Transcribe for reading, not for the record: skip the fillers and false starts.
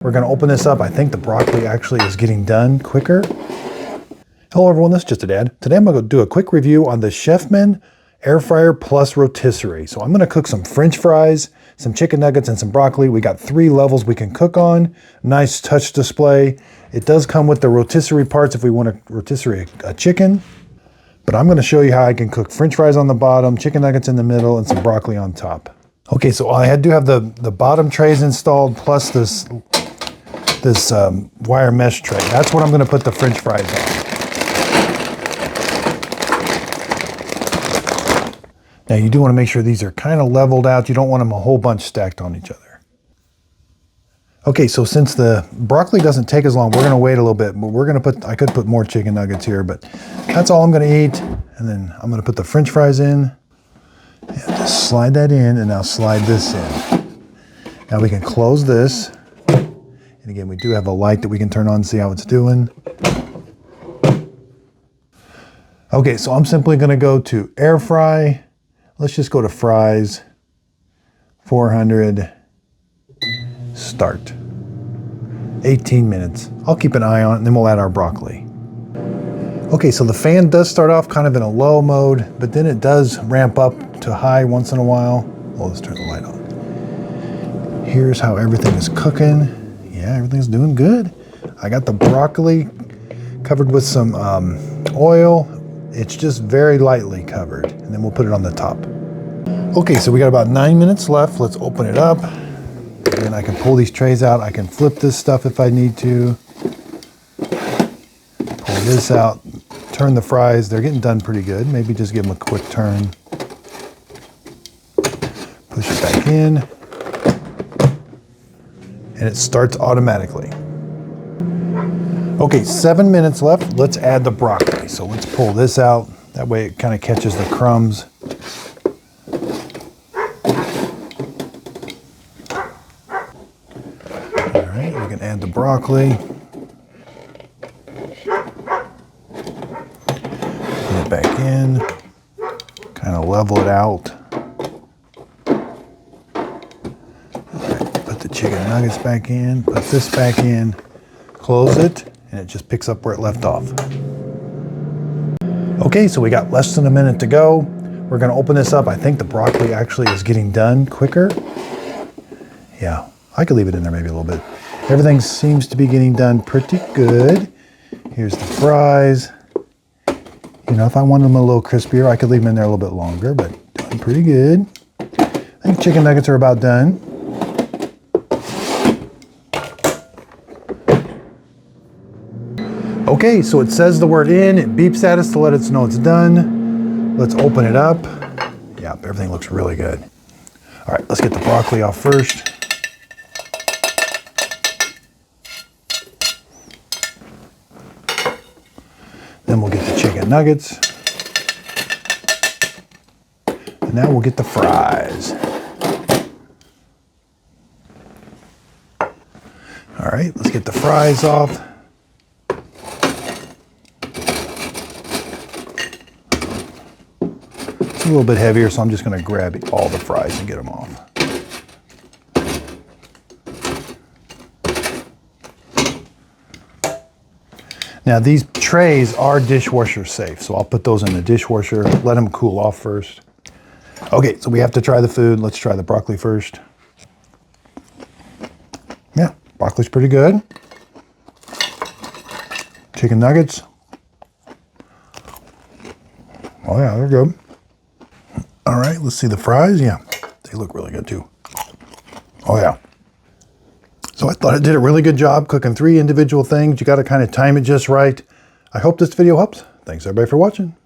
We're gonna open this up. I think the broccoli actually is getting done quicker. Hello everyone, this is Just a Dad. Today I'm gonna do a quick review on the Chefman air fryer plus rotisserie. So I'm gonna cook some French fries, some chicken nuggets, and some broccoli. We got 3 levels we can cook on. Nice touch display. It does come with the rotisserie parts if we want to rotisserie a chicken. But I'm gonna show you how I can cook French fries on the bottom, chicken nuggets in the middle, and some broccoli on top. Okay, so I do have the bottom trays installed plus this wire mesh tray. That's what I'm gonna put the French fries on. Now you do want to make sure these are kind of leveled out. You don't want them a whole bunch stacked on each other. Okay, so since the broccoli doesn't take as long, we're going to wait a little bit. But I could put more chicken nuggets here, but that's all I'm going to eat. And then I'm going to put the French fries in. And just slide that in, and now slide this in. Now we can close this. And again, we do have a light that we can turn on and see how it's doing. Okay, so I'm simply going to go to air fry. Let's just go to fries, 400, start. 18 minutes. I'll keep an eye on it and then we'll add our broccoli. Okay, so the fan does start off kind of in a low mode, but then it does ramp up to high once in a while. Well, let's turn the light on. Here's how everything is cooking. Yeah, everything's doing good. I got the broccoli covered with some oil. It's just very lightly covered, and then we'll put it on the top. Okay, so we got about 9 minutes left. Let's open it up. And I can pull these trays out. I can flip this stuff if I need to. Pull this out, turn the fries. They're getting done pretty good. Maybe just give them a quick turn. Push it back in. And it starts automatically. Okay, 7 minutes left. Let's add the broccoli. So let's pull this out. That way it kind of catches the crumbs. All right, we can add the broccoli. Put it back in. Kind of level it out. All right, put the chicken nuggets back in. Put this back in. Close it. And it just picks up where it left off. Okay, so we got less than a minute to go. We're gonna open this up. I think the broccoli actually is getting done quicker. Yeah, I could leave it in there maybe a little bit. Everything seems to be getting done pretty good. Here's the fries. You know, if I wanted them a little crispier, I could leave them in there a little bit longer, but doing pretty good. I think chicken nuggets are about done. Okay, so it says the word in, it beeps at us to let us know it's done. Let's open it up. Yeah, everything looks really good. All right, let's get the broccoli off first. Then we'll get the chicken nuggets. And now we'll get the fries. All right, let's get the fries off. It's a little bit heavier, so I'm just going to grab all the fries and get them off. Now these trays are dishwasher safe, so I'll put those in the dishwasher, let them cool off first. Okay, so we have to try the food. Let's try the broccoli first. Yeah, broccoli's pretty good. Chicken nuggets. Oh yeah, they're good. All right, let's see the fries. Yeah, they look really good too. Oh yeah. So I thought I did a really good job cooking 3 individual things. You got to kind of time it just right. I hope this video helps. Thanks everybody for watching.